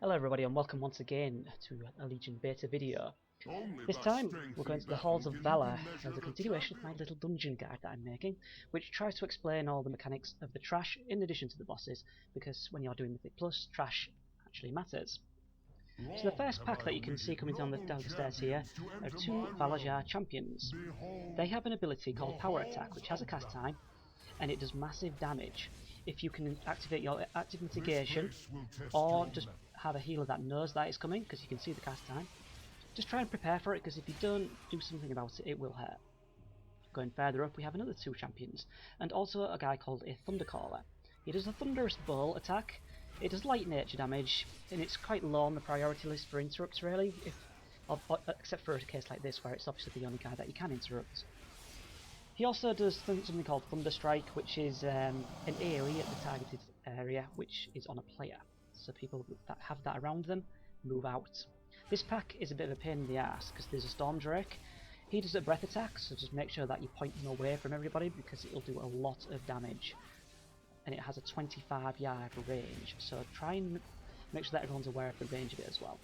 Hello everybody and welcome once again to a Legion beta video. This time we're going to the Halls of Valor as a continuation of my little dungeon guide that I'm making, which tries to explain all the mechanics of the trash in addition to the bosses, because when you're doing Mythic Plus, trash actually matters. So the first pack that you can see coming down the stairs here are two Valor champions. They have an ability called Power Attack, which has a cast time, and it does massive damage. If you can activate your active mitigation, or just have a healer that knows that it's coming, because you can see the cast time, just try and prepare for it, because if you don't do something about it, it will hurt. Going further up, we have another two champions, and also a guy called a Thundercaller. He does a Thunderous Bowl attack. It does light nature damage, and it's quite low on the priority list for interrupts, really, except for a case like this, where it's obviously the only guy that you can interrupt. He also does something called Thunder Strike, which is an AoE at the targeted area, which is on a player. So people that have that around them move out. This pack is a bit of a pain in the ass because there's a Storm Drake. He does a breath attack, so just make sure that you point him away from everybody because it'll do a lot of damage. And it has a 25-yard range, so try and make sure that everyone's aware of the range of it as well.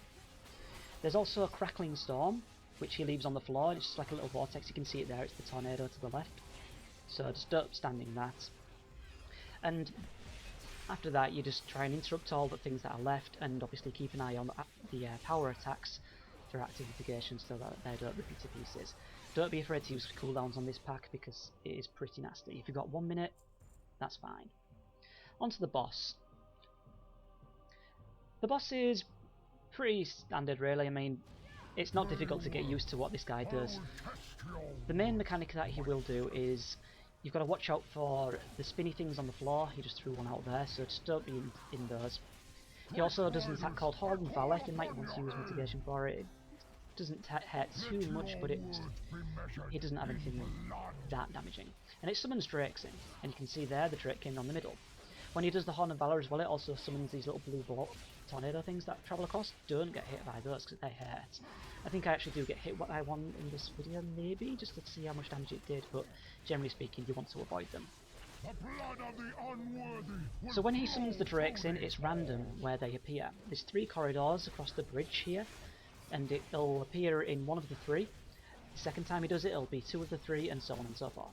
There's also a Crackling Storm, which he leaves on the floor, and it's just like a little vortex. You can see it there, it's the tornado to the left. So just don't stand in that. And after that, you just try and interrupt all the things that are left, and obviously keep an eye on the power attacks for active mitigation so that they don't repeat to pieces. Don't be afraid to use cooldowns on this pack because it is pretty nasty. If you've got 1 minute, that's fine. On to the boss. The boss is pretty standard, really. I mean, it's not difficult to get used to what this guy does. The main mechanic that he will do is you've got to watch out for the spinny things on the floor. He just threw one out there, so just don't be in those. He also does an attack called Horde and Valor. You might want to use mitigation for it. It doesn't hurt too much, but it doesn't have anything that damaging. And it summons drakes in, and you can see there the drake came on the middle. When he does the Horn of Valor as well, it also summons these little blue tornado things that travel across. Don't get hit by those because they hurt. I think I actually do get hit by one in this video, maybe, just to see how much damage it did, but generally speaking, you want to avoid them. So when he summons the drakes in, it's random where they appear. There's 3 corridors across the bridge here, and it'll appear in one of the 3. The second time he does it, it'll be 2 of the 3, and so on and so forth.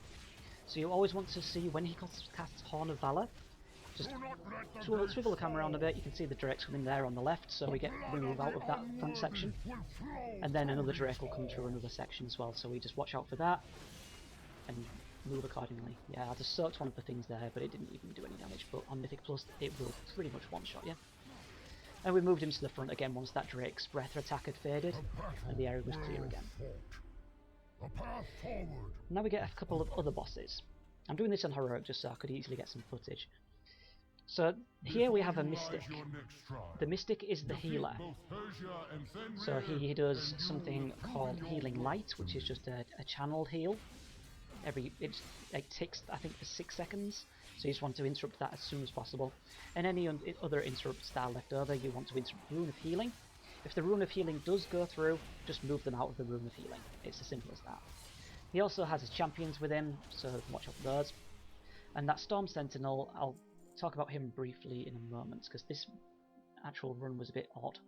So you always want to see when he casts Horn of Valor. Just swivel the camera around a bit, you can see the drakes coming there on the left, so we move out of that front section. And then another drake will come through another section as well, so we just watch out for that and move accordingly. Yeah, I just soaked one of the things there, but it didn't even do any damage, but on Mythic Plus it will pretty much one-shot you. And we moved him to the front again once that drake's breath attack had faded, and the area was clear again. Now we get a couple of other bosses. I'm doing this on heroic just so I could easily get some footage. So here we have a Mythic. The Mythic is the healer. So he does something called Healing Light, which is just a channeled heal. It takes, I think, for 6 seconds, so you just want to interrupt that as soon as possible. And any other interrupts that are left over, you want to interrupt Rune of Healing. If the Rune of Healing does go through, just move them out of the Rune of Healing. It's as simple as that. He also has his champions with him, so watch out for those. And that Storm Sentinel, I'll talk about him briefly in a moment, because this actual run was a bit odd.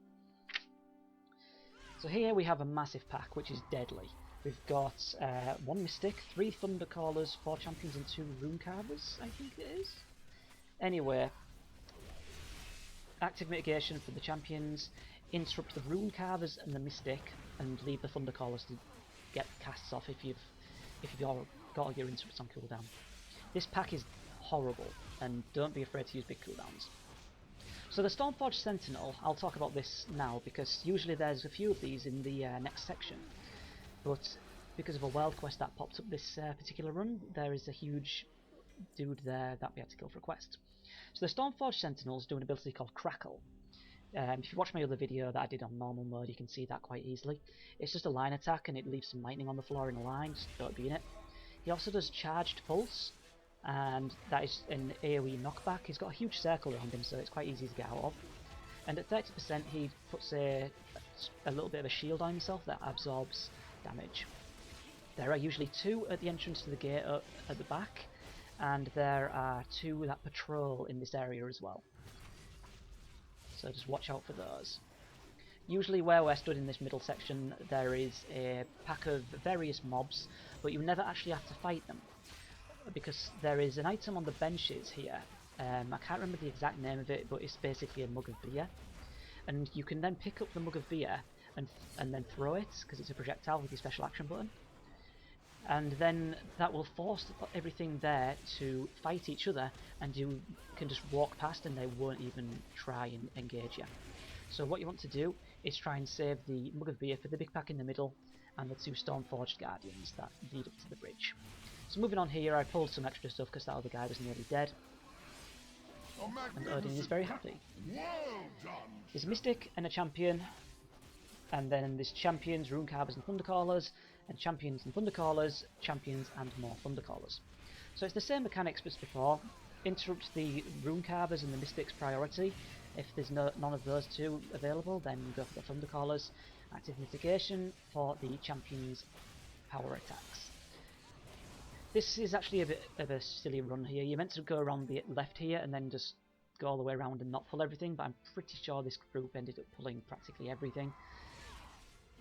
So here we have a massive pack, which is deadly. We've got 1 Mystic, 3 Thundercallers, 4 Champions and 2 Rune Carvers, I think it is. Anyway, active mitigation for the Champions, interrupt the Rune Carvers and the Mystic, and leave the Thundercallers to get casts off if you've got all your interrupts on cooldown. This pack is horrible, and don't be afraid to use big cooldowns. So the Stormforged Sentinel, I'll talk about this now because usually there's a few of these in the next section, but because of a world quest that popped up this particular run, there is a huge dude there that we had to kill for a quest. So the Stormforged Sentinels do an ability called Crackle. If you watch my other video that I did on normal mode, you can see that quite easily. It's just a line attack and it leaves some lightning on the floor in a line, just don't be in it. He also does Charged Pulse, and that is an AoE knockback. He's got a huge circle around him, so it's quite easy to get out of. And at 30% he puts a little bit of a shield on himself that absorbs damage. There are usually 2 at the entrance to the gate at the back, and there are 2 that patrol in this area as well. so just watch out for those. Usually where we're stood in this middle section there is a pack of various mobs, but you never actually have to fight them, because there is an item on the benches here. I can't remember the exact name of it, but it's basically a mug of beer, and you can then pick up the mug of beer and then throw it, because it's a projectile with your special action button, and then that will force everything there to fight each other, and you can just walk past and they won't even try and engage you. So what you want to do is try and save the mug of beer for the big pack in the middle and the two Stormforged Guardians that lead up to the bridge. So moving on here, I pulled some extra stuff because that other guy was nearly dead. And Odin is very happy. There's a Mystic and a Champion, and then there's Champions, Runecarbers and Thundercallers, and Champions and Thundercallers, Champions and more Thundercallers. So it's the same mechanics as before. Interrupt the Runecarbers and the Mystics priority. If there's none of those two available, then go for the Thundercallers. Active mitigation for the Champions' power attacks. This is actually a bit of a silly run here. You're meant to go around the left here and then just go all the way around and not pull everything, but I'm pretty sure this group ended up pulling practically everything.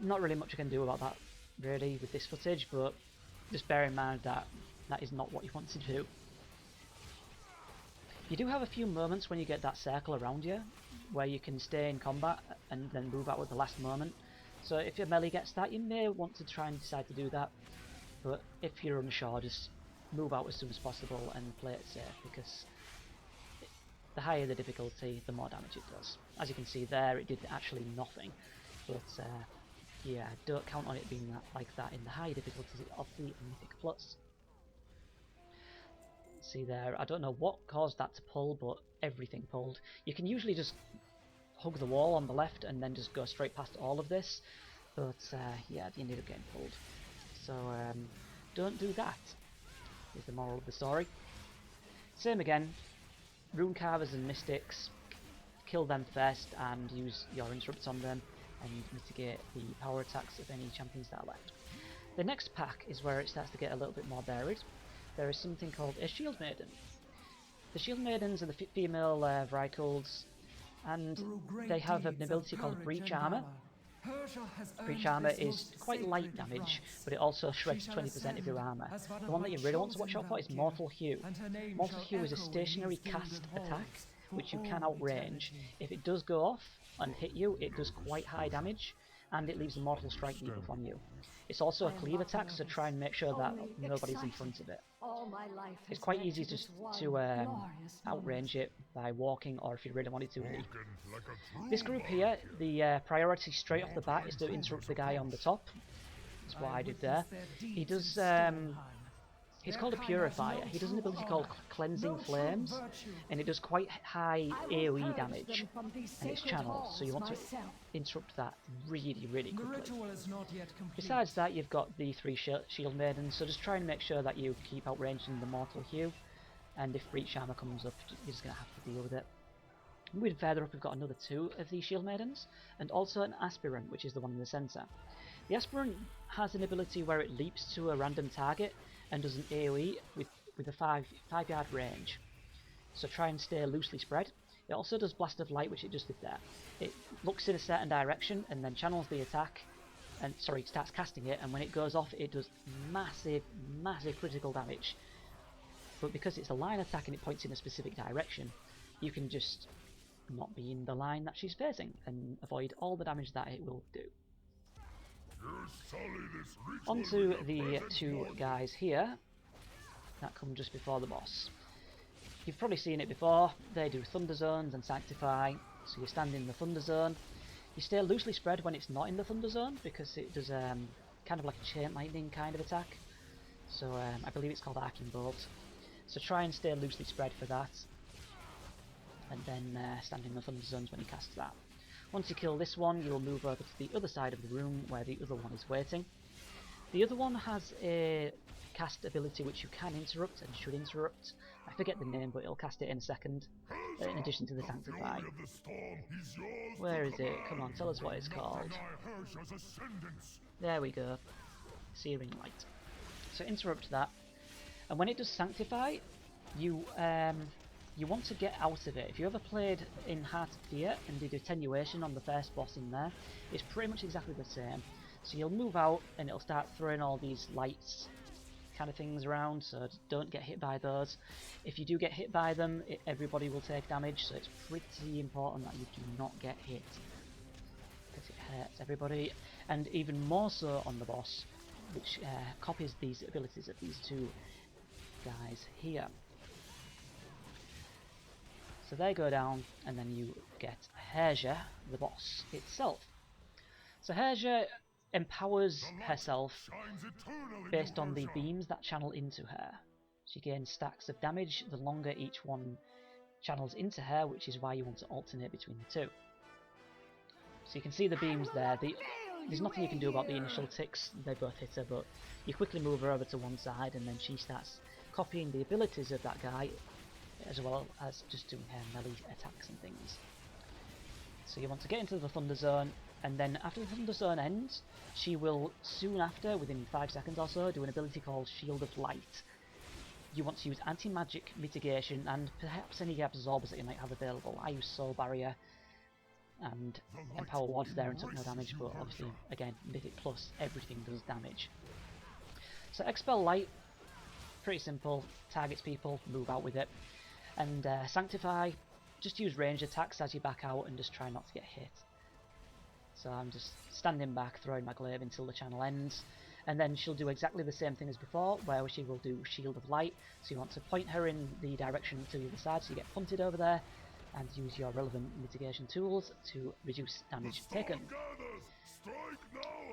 Not really much I can do about that really with this footage, but just bear in mind that that is not what you want to do. You do have a few moments when you get that circle around you, where you can stay in combat and then move out at the last moment. So if your melee gets that, you may want to try and decide to do that, but if you're unsure, just move out as soon as possible and play it safe, because the higher the difficulty, the more damage it does. As you can see there, it did actually nothing, but yeah, don't count on it being like that in the high difficulties of the Mythic Plus. See there, I don't know what caused that to pull, but everything pulled. You can usually just hug the wall on the left and then just go straight past all of this, but yeah, you ended up getting pulled. So don't do that, is the moral of the story. Same again, Runecarvers and Mystics, kill them first and use your interrupts on them and mitigate the power attacks of any champions that are left. The next pack is where it starts to get a little bit more varied. There is something called a Shield Maiden. The Shield Maidens are the female Vrykles, and they have an ability called Breach Armor. Breach Armor is quite light damage, but it also shreds 20% of your armor. The one that you really want to watch out for is Mortal Hue. Mortal Hue is a stationary cast attack, which you can outrange. If it does go off and hit you, it does quite high damage, and it leaves a Mortal Strike debuff on you. It's also a cleave attack, so try and make sure that nobody's in front of it. It's quite easy to outrange it by walking, or if you really wanted to, leap. This group here, the priority straight off the bat is to interrupt the guy on the top. That's what I did there. He does, he's called a Purifier. He does an ability called Cleansing Flames, and it does quite high AoE damage, and it's channeled, so you want to interrupt that really, really quickly. Besides that, you've got the 3 Shield Maidens, so just try and make sure that you keep outranging the Mortal Hue, and if Breach Armor comes up, you're just going to have to deal with it. Moving further up, we've got another 2 of these Shield Maidens, and also an Aspirant, which is the one in the centre. The Aspirant has an ability where it leaps to a random target and does an AoE with a 5 yard range. So try and stay loosely spread. It also does Blast of Light, which it just did there. It looks in a certain direction and then channels the attack, and starts casting it, and when it goes off it does massive, massive critical damage. But because it's a line attack and it points in a specific direction, you can just not be in the line that she's facing and avoid all the damage that it will do. Onto the 2 guys here that come just before the boss. You've probably seen it before. They do Thunder Zones and Sanctify, so you stand in the Thunder Zone. You stay loosely spread when it's not in the Thunder Zone, because it does kind of like a Chain Lightning kind of attack. So I believe it's called Arcing Bolt. So try and stay loosely spread for that, and then stand in the Thunder Zones when he casts that. Once you kill this one, you'll move over to the other side of the room where the other one is waiting. The other one has a cast ability which you can interrupt and should interrupt. I forget the name, but it'll cast it in a second, in addition to the Sanctify. Where is it? Come on, tell us what it's called. There we go. Searing Light. So interrupt that, and when it does Sanctify, you you want to get out of it. If you ever played in Heart of Fear and did Attenuation on the first boss in there, it's pretty much exactly the same. So you'll move out and it'll start throwing all these lights kind of things around, so don't get hit by those. If you do get hit by them, everybody will take damage, so it's pretty important that you do not get hit, because it hurts everybody. And even more so on the boss, which copies these abilities of these two guys here. So they go down, and then you get Herja, the boss itself. So Herja empowers herself based on the beams that channel into her. She gains stacks of damage the longer each one channels into her, which is why you want to alternate between the two. So you can see the beams there. There's nothing you can do about the initial ticks, they both hit her, but you quickly move her over to one side and then she starts copying the abilities of that guy, as well as just doing her melee attacks and things. So you want to get into the Thunder Zone, and then after the Thunder Zone ends, she will soon after, within 5 seconds or so, do an ability called Shield of Light. You want to use anti-magic mitigation and perhaps any absorbers that you might have available. I use Soul Barrier and Empower Wards there and took no damage, but obviously, again, Mythic Plus, everything does damage. So Expel Light, pretty simple, targets people, move out with it. And Sanctify, just use range attacks as you back out and just try not to get hit. So I'm just standing back, throwing my glaive until the channel ends. And then she'll do exactly the same thing as before, where she will do Shield of Light. So you want to point her in the direction to the other side, so you get punted over there, and use your relevant mitigation tools to reduce damage taken.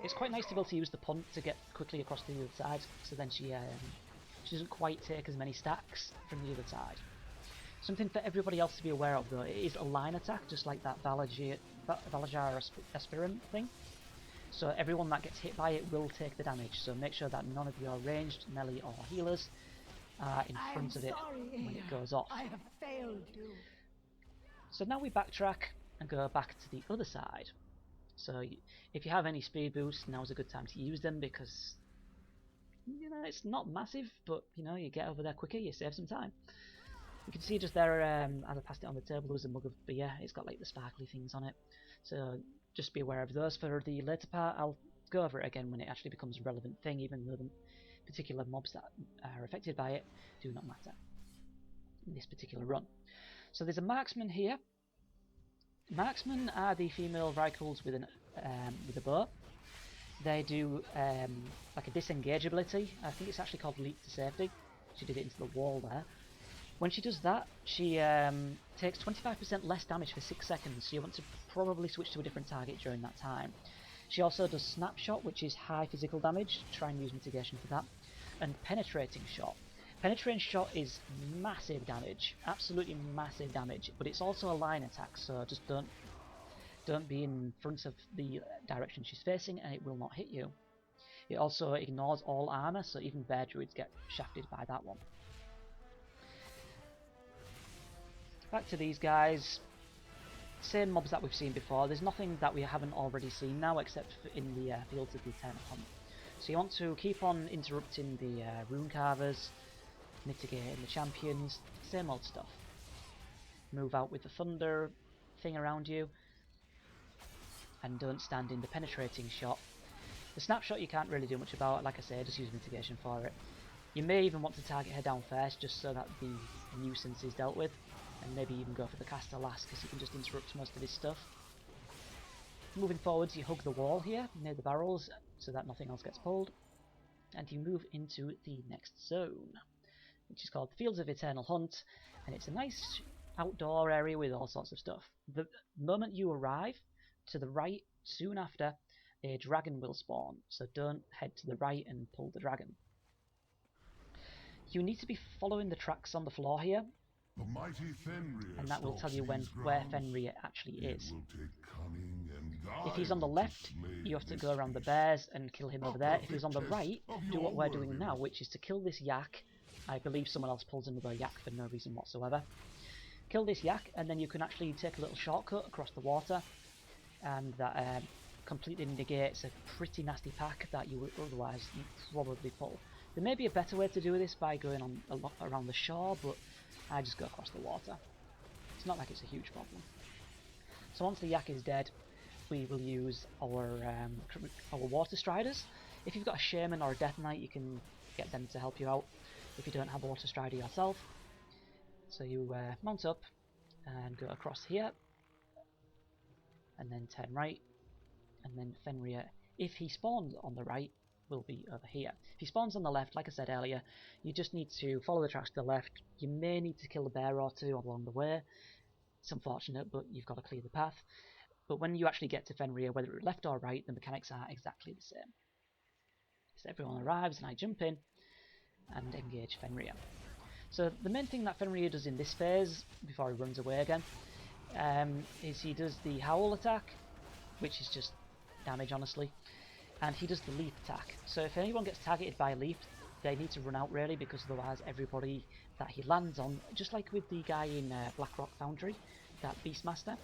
It's quite nice to be able to use the punt to get quickly across to the other side, so then she doesn't quite take as many stacks from the other side. Something for everybody else to be aware of though, it is a line attack, just like that Valor Aspirant thing. So everyone that gets hit by it will take the damage, so make sure that none of your ranged, melee or healers are in front of it when it goes off. I have failed you. So now we backtrack and go back to the other side. So if you have any speed boosts, now's a good time to use them, because you know it's not massive, but you know you get over there quicker, you save some time. You can see just there, as I passed it on the table, there was a mug of beer. It's got like the sparkly things on it, so just be aware of those. For the later part, I'll go over it again when it actually becomes a relevant thing, even though the particular mobs that are affected by it do not matter in this particular run. So there's a marksman here. Marksmen are the female Vrykles with a bow. They do like a disengage ability. I think it's actually called Leap to Safety. She did it into the wall there. When she does that, she takes 25% less damage for 6 seconds, so you want to probably switch to a different target during that time. She also does Snapshot, which is high physical damage. Try and use mitigation for that. And Penetrating Shot. Penetrating Shot is massive damage, absolutely massive damage, but it's also a line attack, so just don't be in front of the direction she's facing and it will not hit you. It also ignores all armor, so even bear druids get shafted by that one. Back to these guys, same mobs that we've seen before. There's nothing that we haven't already seen now except in the Fields of the Eternal Hunt. So you want to keep on interrupting the rune carvers, mitigating the champions, same old stuff. Move out with the thunder thing around you, and don't stand in the penetrating shot. The snapshot you can't really do much about, like I say, just use mitigation for it. You may even want to target her down first just so that the nuisance is dealt with, and maybe even go for the caster last because you can just interrupt most of his stuff. Moving forwards, you hug the wall here near the barrels so that nothing else gets pulled, and you move into the next zone, which is called the Fields of Eternal Hunt, and it's a nice outdoor area with all sorts of stuff. The moment you arrive, to the right, soon after, a dragon will spawn, so don't head to the right and pull the dragon. You need to be following the tracks on the floor here, and that will tell you where Fenrir actually is. If he's on the left, you have to go around the bears and kill him over there. If he's on the right, do what we're doing now, which is to kill this yak. I believe someone else pulls another yak for no reason whatsoever. Kill this yak, and then you can actually take a little shortcut across the water, and that completely negates a pretty nasty pack that you would otherwise probably pull. There may be a better way to do this by going on around the shore, but I just go across the water. It's not like it's a huge problem. So once the yak is dead, we will use our water striders. If you've got a shaman or a death knight, you can get them to help you out if you don't have a water strider yourself. So you mount up and go across here, and then turn right, and then Fenrir, if he spawns on the right, will be over here. If he spawns on the left, like I said earlier, you just need to follow the tracks to the left. You may need to kill a bear or two along the way. It's unfortunate, but you've got to clear the path. But when you actually get to Fenrir, whether it's left or right, the mechanics are exactly the same. So everyone arrives, and I jump in and engage Fenrir. So the main thing that Fenrir does in this phase, before he runs away again, is he does the howl attack, which is just damage, honestly, and he does the leap attack. So if anyone gets targeted by a leap, they need to run out, really, because otherwise everybody that he lands on, just like with the guy in Blackrock Foundry, that Beastmaster,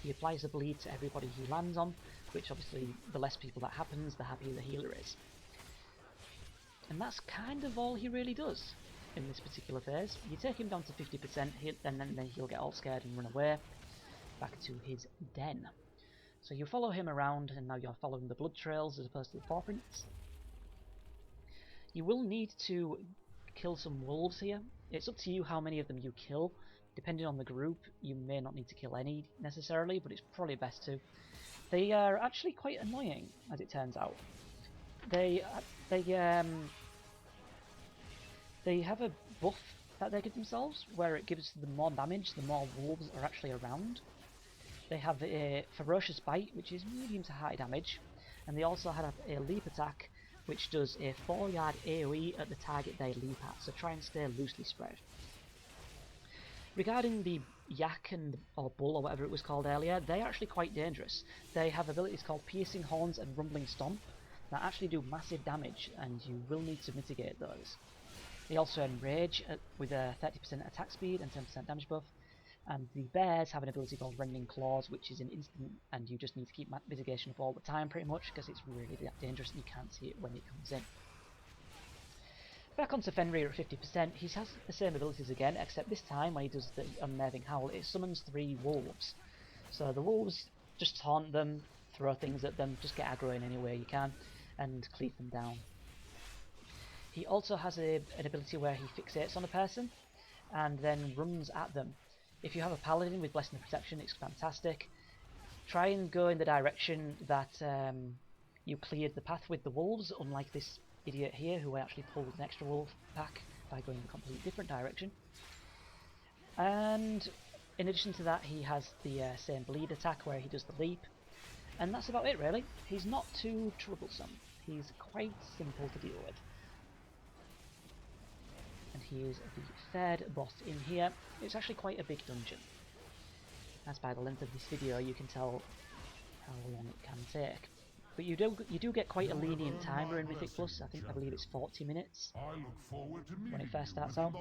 he applies a bleed to everybody he lands on, which obviously the less people that happens, the happier the healer is. And that's kind of all he really does in this particular phase. You take him down to 50%, and then he'll get all scared and run away back to his den. So you follow him around, and now you're following the blood trails as opposed to the footprints. You will need to kill some wolves here. It's up to you how many of them you kill. Depending on the group, you may not need to kill any necessarily, but it's probably best to. They are actually quite annoying, as it turns out. They have a buff that they give themselves, where it gives them more damage the more wolves are actually around. They have a ferocious bite, which is medium to high damage, and they also have a leap attack, which does a 4-yard AoE at the target they leap at, so try and stay loosely spread. Regarding the yak or bull, or whatever it was called earlier, they are actually quite dangerous. They have abilities called Piercing Horns and Rumbling Stomp that actually do massive damage, and you will need to mitigate those. They also enrage with a 30% attack speed and 10% damage buff, and the bears have an ability called Rending Claws, which is an instant, and you just need to keep mitigation up all the time pretty much, because it's really dangerous and you can't see it when it comes in. Back onto Fenrir at 50%, he has the same abilities again, except this time when he does the Unnerving Howl, it summons 3 wolves. So the wolves just taunt them, throw things at them, just get aggro in any way you can, and cleave them down. He also has an ability where he fixates on a person, and then runs at them. If you have a paladin with Blessing of Perception, it's fantastic. Try and go in the direction that you cleared the path with the wolves, unlike this idiot here who actually pulled an extra wolf back by going a completely different direction. And in addition to that, he has the same bleed attack where he does the leap. And that's about it, really. He's not too troublesome. He's quite simple to deal with. And he is the third boss in here. It's actually quite a big dungeon. As by the length of this video, you can tell how long it can take. But you do get quite a lenient timer in Mythic Plus. I believe it's 40 minutes when it first starts out.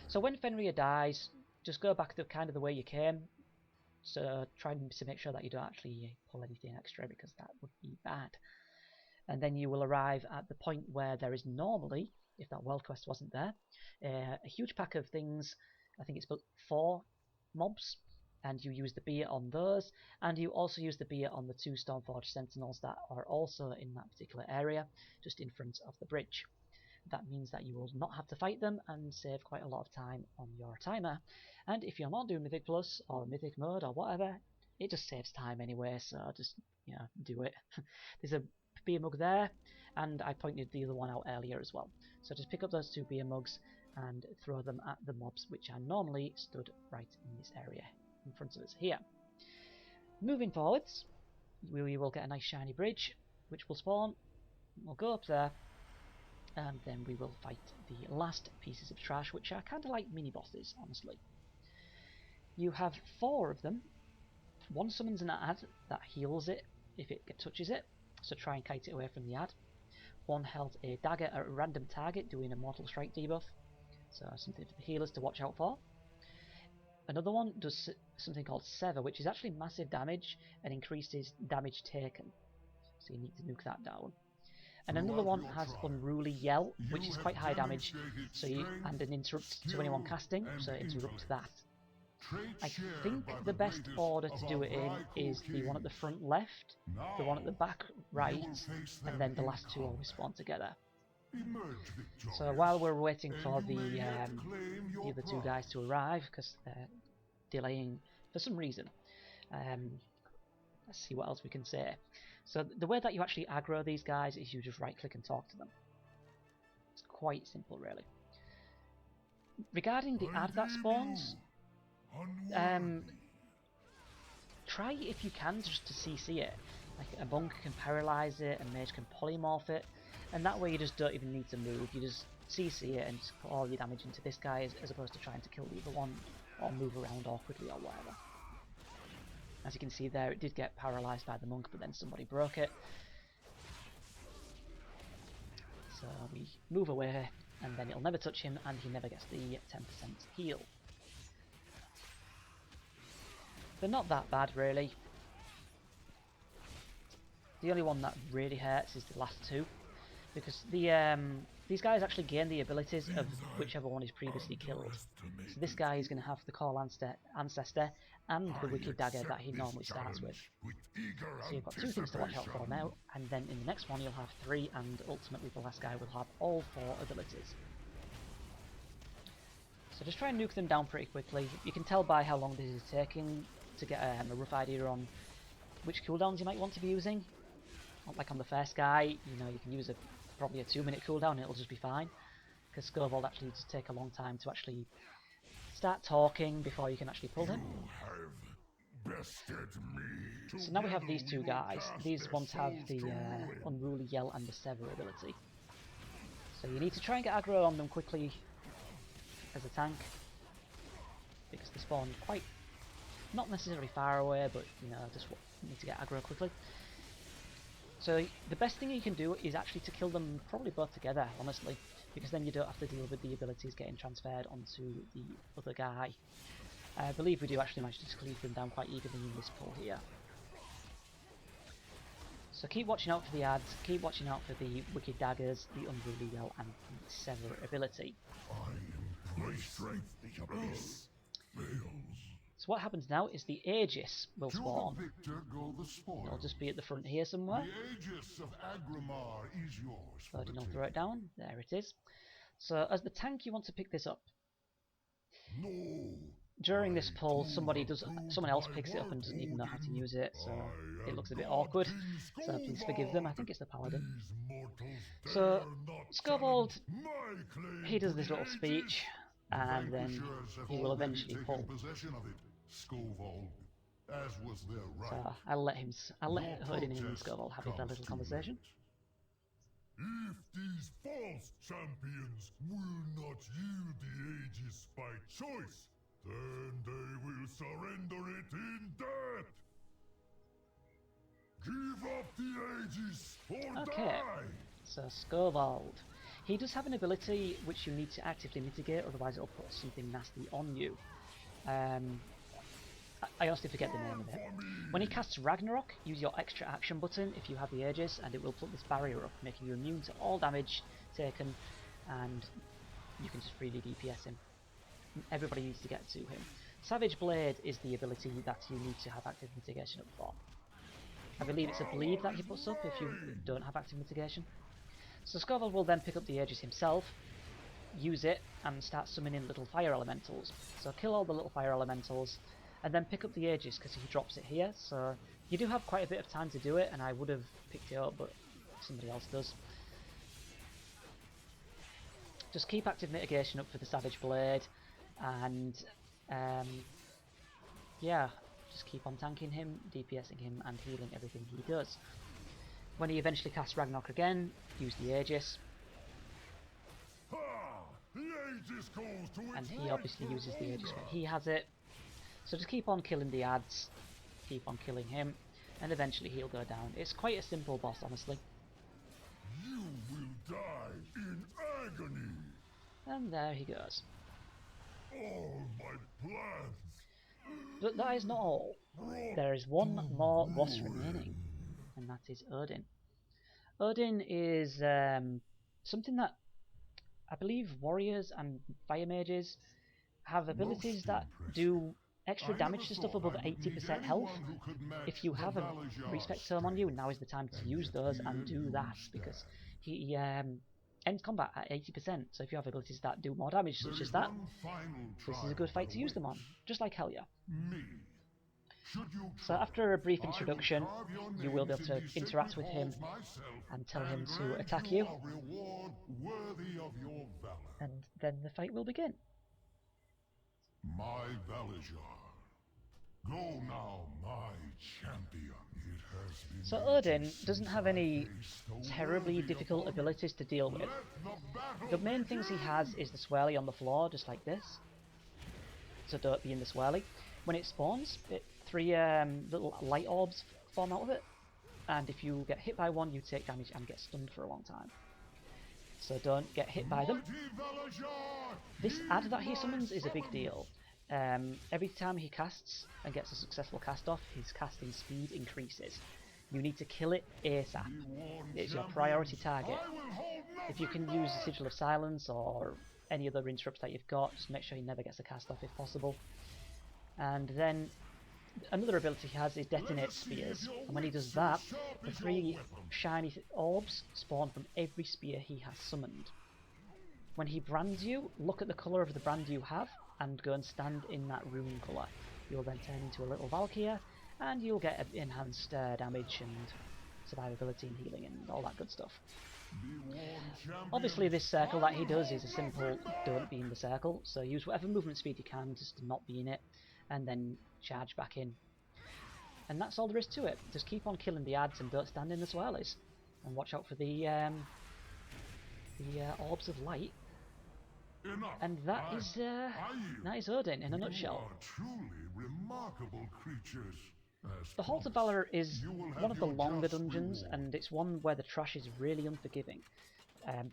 So when Fenrir dies, just go back to kind of the way you came. So try to make sure that you don't actually pull anything extra, because that would be bad. And then you will arrive at the point where there is normally, if that world quest wasn't there, a huge pack of things. I think it's about 4 mobs, and you use the beer on those, and you also use the beer on the 2 Stormforge Sentinels that are also in that particular area, just in front of the bridge. That means that you will not have to fight them and save quite a lot of time on your timer. And if you're not doing Mythic Plus or Mythic Mode or whatever, it just saves time anyway, so just, do it. There's a beer mug there, and I pointed the other one out earlier as well. So just pick up those 2 beer mugs and throw them at the mobs, which are normally stood right in this area in front of us here. Moving forwards, we will get a nice shiny bridge, which will spawn. We'll go up there, and then we will fight the last pieces of trash, which are kind of like mini-bosses, honestly. You have 4 of them. 1 summons an ad that heals it if it touches it, so try and kite it away from the ad. 1 held a dagger at a random target, doing a Mortal Strike debuff, so something for the healers to watch out for. Another one does something called Sever, which is actually massive damage and increases damage taken, so you need to nuke that down. And another one has Unruly Yell, which is quite high damage, and an interrupt to anyone casting, so it interrupts that. I think the best order to do it in is the one at the front left, the one at the back right, and then the last two always spawn together. So while we're waiting for the other two guys to arrive, because they're delaying for some reason, let's see what else we can say. So the way that you actually aggro these guys is you just right click and talk to them. It's quite simple really. Regarding the ad that spawns, try if you can just to CC it. Like a monk can paralyze it, a mage can polymorph it, and that way you just don't even need to move, you just CC it and just put all your damage into this guy as opposed to trying to kill the other one or move around awkwardly or whatever. As you can see there, it did get paralysed by the monk, but then somebody broke it. So we move away, and then it'll never touch him, and he never gets the 10% heal. They're not that bad, really. The only one that really hurts is the last two, because these guys actually gain the abilities of whichever one is previously killed. So this guy is going to have the Call Ancestor and the Wicked Dagger that he normally starts with. So you've got two things to watch out for now, and then in the next one you'll have three, and ultimately the last guy will have all four abilities. So just try and nuke them down pretty quickly. You can tell by how long this is taking to get a rough idea on which cooldowns you might want to be using. Like on the first guy, you know, you can use probably a 2-minute cooldown and it'll just be fine, because Scovold actually does take a long time to actually start talking before you can actually pull him. So now we have these two guys. These ones have the Unruly Yell and the Sever ability. So you need to try and get aggro on them quickly as a tank, because they spawn quite, not necessarily far away, but you know, just need to get aggro quickly. So the best thing you can do is actually to kill them probably both together, honestly, because then you don't have to deal with the abilities getting transferred onto the other guy. I believe we do actually manage to cleave them down quite evenly in this pull here. So keep watching out for the ads, keep watching out for the Wicked Daggers, the Unruly Yell, and the Sever ability. So what happens now is the Aegis will spawn. It'll just be at the front here somewhere. Loading, I'll throw it down. There it is. So as the tank you want to pick this up. During this pull someone else picks it up and doesn't even know how to use it, so it looks a bit awkward. So please forgive them, I think it's the Paladin. So Scovold, he does this little speech, and then he will eventually pull. So I'll let Hoodin and Scovold have their little conversation. If these false champions will not yield the Aegis by choice, then they will surrender it in death. Give up the Aegis or die. So Scovold, he does have an ability which you need to actively mitigate, otherwise it'll put something nasty on you. I honestly forget the name of it. When he casts Ragnarok, use your extra action button if you have the Aegis, and it will put this barrier up, making you immune to all damage taken, and you can just freely DPS him. Everybody needs to get to him. Savage Blade is the ability that you need to have active mitigation up for. I believe it's a bleed that he puts up if you don't have active mitigation. So Scovold will then pick up the Aegis himself, use it, and start summoning little fire elementals. So kill all the little fire elementals, and then pick up the Aegis because he drops it here. So you do have quite a bit of time to do it, and I would have picked it up, but somebody else does. Just keep active mitigation up for the Savage Blade, and yeah, just keep on tanking him, DPSing him, and healing everything he does. When he eventually casts Ragnarok again, use the Aegis. And he obviously uses the Aegis when he has it. So just keep on killing the ads, keep on killing him, and eventually he'll go down. It's quite a simple boss, honestly. You will die in agony. And there he goes. All my plans. But that is not all. There is one more boss remaining, and that is Odin. Odin is something that I believe warriors and fire mages have abilities that do extra damage to stuff above 80% health. If you have a respect tome on you, now is the time to use those and do that, because he ends combat at 80%, so if you have abilities that do more damage such as that, this is a good fight to use them on, just like Helya. So after a brief introduction, you will be able to interact with him and tell him to attack you, and then the fight will begin. My Valor, go now, my champion. So Odin doesn't have any terribly difficult abilities to deal with. The main things he has is the swirly on the floor, just like this. So don't be in the swirly. When it spawns, three little light orbs form out of it, and if you get hit by one, you take damage and get stunned for a long time. So don't get hit by them. This ad that he summons is a big deal. Every time he casts and gets a successful cast off, his casting speed increases. You need to kill it ASAP. It's your priority target. If you can use the Sigil of Silence or any other interrupts that you've got, just make sure he never gets a cast off if possible. And then another ability he has is Detonate Spears, and when he does that, the 3 shiny orbs spawn from every spear he has summoned. When he brands you, look at the colour of the brand you have and go and stand in that rune colour. You'll then turn into a little Valkyrie, and you'll get enhanced damage and survivability and healing and all that good stuff. Obviously this circle that he does is a simple don't be in the circle, so use whatever movement speed you can just to not be in it, and then charge back in. And that's all there is to it. Just keep on killing the ads and don't stand in the swirlies. And watch out for the orbs of light. And that is Odin in a nutshell. Truly remarkable creatures. The Halls of Valor is one of the longer dungeons, and it's one where the trash is really unforgiving.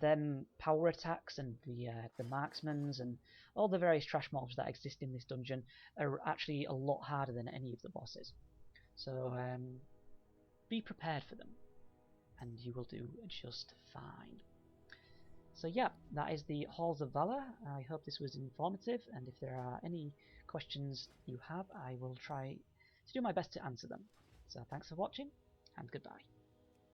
Them power attacks and the marksmans and all the various trash mobs that exist in this dungeon are actually a lot harder than any of the bosses. So be prepared for them, and you will do just fine. So yeah, that is the Halls of Valor. I hope this was informative, and if there are any questions you have, I will try to do my best to answer them. So thanks for watching, and goodbye.